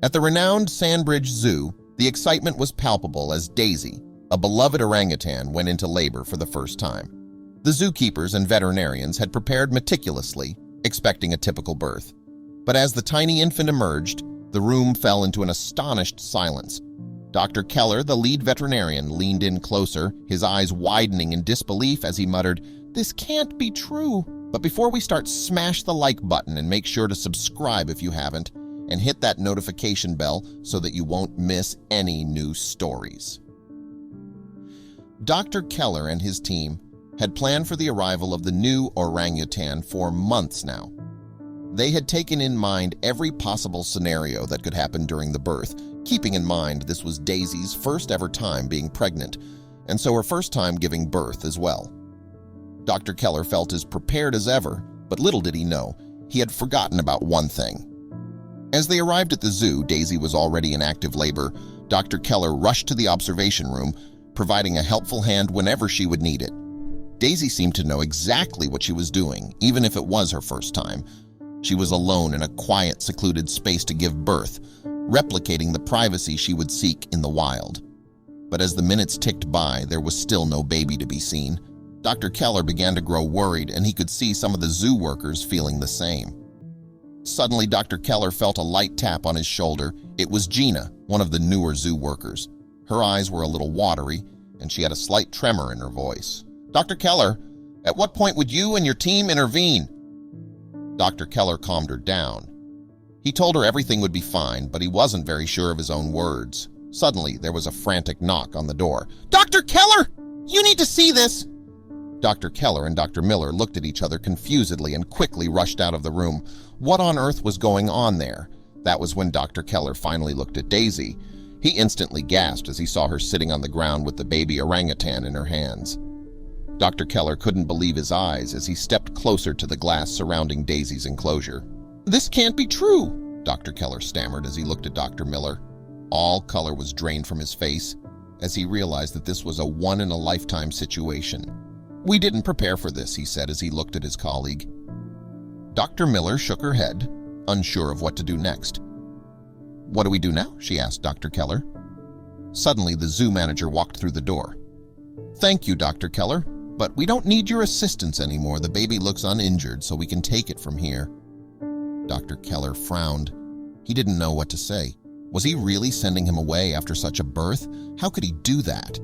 At the renowned Sanbridge Zoo, the excitement was palpable as Daisy, a beloved orangutan, went into labor for the first time. The zookeepers and veterinarians had prepared meticulously, expecting a typical birth. But as the tiny infant emerged, the room fell into an astonished silence. Dr. Keller, the lead veterinarian, leaned in closer, his eyes widening in disbelief as he muttered, "This can't be true." But before we start, smash the like button and make sure to subscribe if you haven't, and hit that notification bell so that you won't miss any new stories. Dr. Keller and his team had planned for the arrival of the new orangutan for months now. They had taken in mind every possible scenario that could happen during the birth, keeping in mind this was Daisy's first ever time being pregnant, and so her first time giving birth as well. Dr. Keller felt as prepared as ever, but little did he know, he had forgotten about one thing. As they arrived at the zoo, Daisy was already in active labor. Dr. Keller rushed to the observation room, providing a helpful hand whenever she would need it. Daisy seemed to know exactly what she was doing, even if it was her first time. She was alone in a quiet, secluded space to give birth, replicating the privacy she would seek in the wild. But as the minutes ticked by, there was still no baby to be seen. Dr. Keller began to grow worried, and he could see some of the zoo workers feeling the same. Suddenly, Dr. Keller felt a light tap on his shoulder. It was Gina, one of the newer zoo workers. Her eyes were a little watery, and she had a slight tremor in her voice. "Dr. Keller, at what point would you and your team intervene?" Dr. Keller calmed her down. He told her everything would be fine, but he wasn't very sure of his own words. Suddenly, there was a frantic knock on the door. "Dr. Keller! You need to see this!" Dr. Keller and Dr. Miller looked at each other confusedly and quickly rushed out of the room. What on earth was going on there? That was when Dr. Keller finally looked at Daisy. He instantly gasped as he saw her sitting on the ground with the baby orangutan in her hands. Dr. Keller couldn't believe his eyes as he stepped closer to the glass surrounding Daisy's enclosure. "This can't be true," Dr. Keller stammered as he looked at Dr. Miller. All color was drained from his face as he realized that this was a one-in-a-lifetime situation. "We didn't prepare for this," he said as he looked at his colleague. Dr. Miller shook her head, unsure of what to do next. "What do we do now?" she asked Dr. Keller. Suddenly, the zoo manager walked through the door. "Thank you, Dr. Keller, but we don't need your assistance anymore. The baby looks uninjured, so we can take it from here." Dr. Keller frowned. He didn't know what to say. Was he really sending him away after such a birth? How could he do that?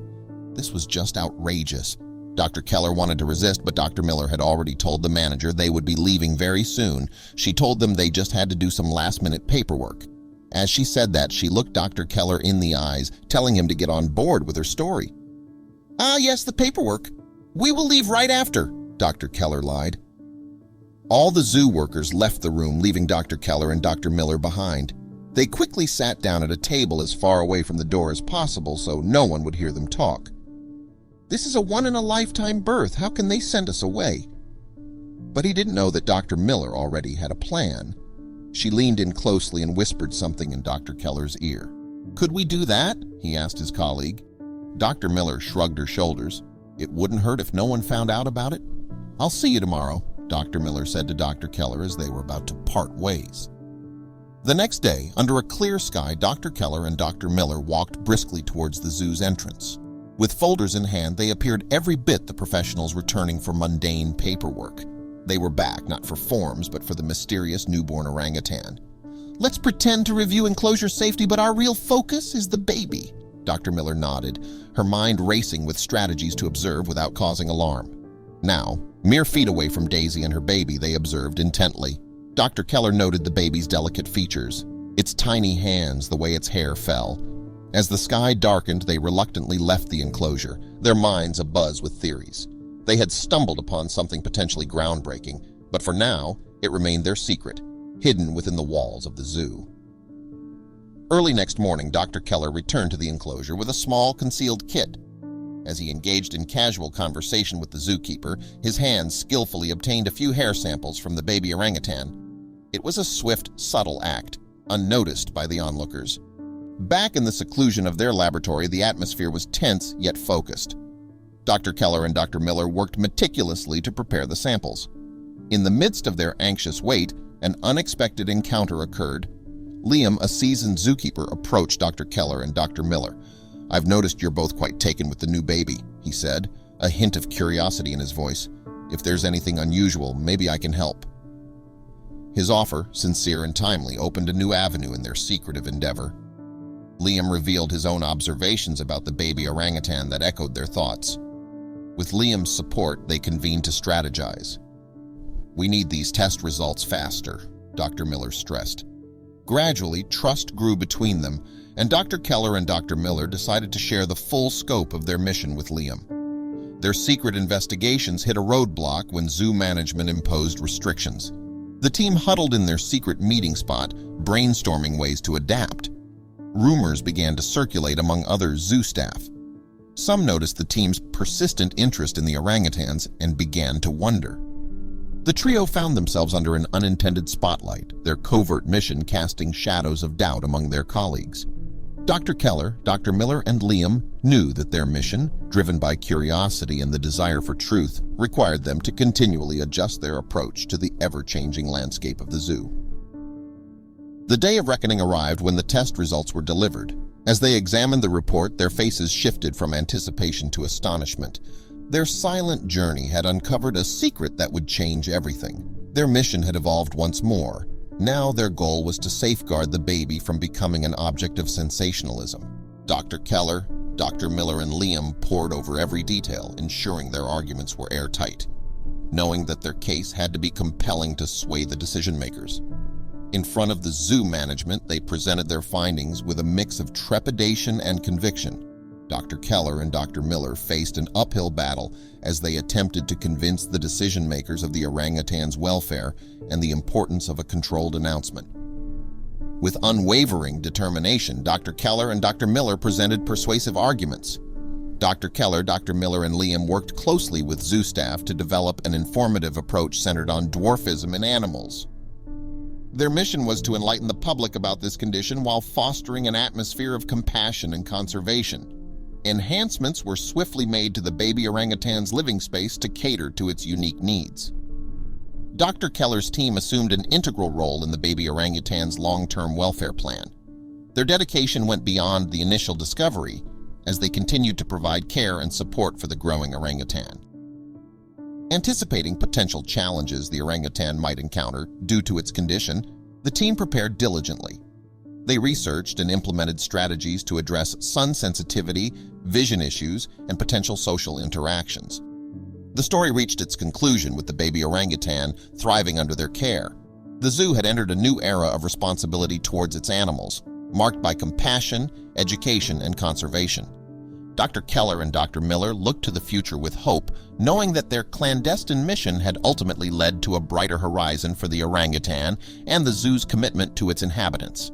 This was just outrageous. Dr. Keller wanted to resist, but Dr. Miller had already told the manager they would be leaving very soon. She told them they just had to do some last-minute paperwork. As she said that, she looked Dr. Keller in the eyes, telling him to get on board with her story. "Ah, yes, the paperwork. We will leave right after," Dr. Keller lied. All the zoo workers left the room, leaving Dr. Keller and Dr. Miller behind. They quickly sat down at a table as far away from the door as possible so no one would hear them talk. "This is a one-in-a-lifetime birth. How can they send us away?" But he didn't know that Dr. Miller already had a plan. She leaned in closely and whispered something in Dr. Keller's ear. "Could we do that?" he asked his colleague. Dr. Miller shrugged her shoulders. "It wouldn't hurt if no one found out about it." "I'll see you tomorrow," Dr. Miller said to Dr. Keller as they were about to part ways. The next day, under a clear sky, Dr. Keller and Dr. Miller walked briskly towards the zoo's entrance. With folders in hand, they appeared every bit the professionals returning for mundane paperwork. They were back, not for forms, but for the mysterious newborn orangutan. "Let's pretend to review enclosure safety, but our real focus is the baby." Dr. Miller nodded, her mind racing with strategies to observe without causing alarm. Now, mere feet away from Daisy and her baby, they observed intently. Dr. Keller noted the baby's delicate features, its tiny hands, the way its hair fell. As the sky darkened, they reluctantly left the enclosure, their minds abuzz with theories. They had stumbled upon something potentially groundbreaking, but for now, it remained their secret, hidden within the walls of the zoo. Early next morning, Dr. Keller returned to the enclosure with a small, concealed kit. As he engaged in casual conversation with the zookeeper, his hands skillfully obtained a few hair samples from the baby orangutan. It was a swift, subtle act, unnoticed by the onlookers. Back in the seclusion of their laboratory, the atmosphere was tense yet focused. Dr. Keller and Dr. Miller worked meticulously to prepare the samples. In the midst of their anxious wait, an unexpected encounter occurred. Liam, a seasoned zookeeper, approached Dr. Keller and Dr. Miller. "I've noticed you're both quite taken with the new baby," he said, a hint of curiosity in his voice. "If there's anything unusual, maybe I can help." His offer, sincere and timely, opened a new avenue in their secretive endeavor. Liam revealed his own observations about the baby orangutan that echoed their thoughts. With Liam's support, they convened to strategize. "We need these test results faster," Dr. Miller stressed. Gradually, trust grew between them, and Dr. Keller and Dr. Miller decided to share the full scope of their mission with Liam. Their secret investigations hit a roadblock when zoo management imposed restrictions. The team huddled in their secret meeting spot, brainstorming ways to adapt. Rumors began to circulate among other zoo staff. Some noticed the team's persistent interest in the orangutans and began to wonder. The trio found themselves under an unintended spotlight, their covert mission casting shadows of doubt among their colleagues. Dr. Keller, Dr. Miller, and Liam knew that their mission, driven by curiosity and the desire for truth, required them to continually adjust their approach to the ever-changing landscape of the zoo. The day of reckoning arrived when the test results were delivered. As they examined the report, their faces shifted from anticipation to astonishment. Their silent journey had uncovered a secret that would change everything. Their mission had evolved once more. Now their goal was to safeguard the baby from becoming an object of sensationalism. Dr. Keller, Dr. Miller, and Liam pored over every detail, ensuring their arguments were airtight, knowing that their case had to be compelling to sway the decision-makers. In front of the zoo management, they presented their findings with a mix of trepidation and conviction. Dr. Keller and Dr. Miller faced an uphill battle as they attempted to convince the decision-makers of the orangutan's welfare and the importance of a controlled announcement. With unwavering determination, Dr. Keller and Dr. Miller presented persuasive arguments. Dr. Keller, Dr. Miller, and Liam worked closely with zoo staff to develop an informative approach centered on dwarfism in animals. Their mission was to enlighten the public about this condition while fostering an atmosphere of compassion and conservation. Enhancements were swiftly made to the baby orangutan's living space to cater to its unique needs. Dr. Keller's team assumed an integral role in the baby orangutan's long-term welfare plan. Their dedication went beyond the initial discovery as they continued to provide care and support for the growing orangutan. Anticipating potential challenges the orangutan might encounter due to its condition, the team prepared diligently. They researched and implemented strategies to address sun sensitivity, vision issues, and potential social interactions. The story reached its conclusion with the baby orangutan thriving under their care. The zoo had entered a new era of responsibility towards its animals, marked by compassion, education, and conservation. Dr. Keller and Dr. Miller looked to the future with hope, knowing that their clandestine mission had ultimately led to a brighter horizon for the orangutan and the zoo's commitment to its inhabitants.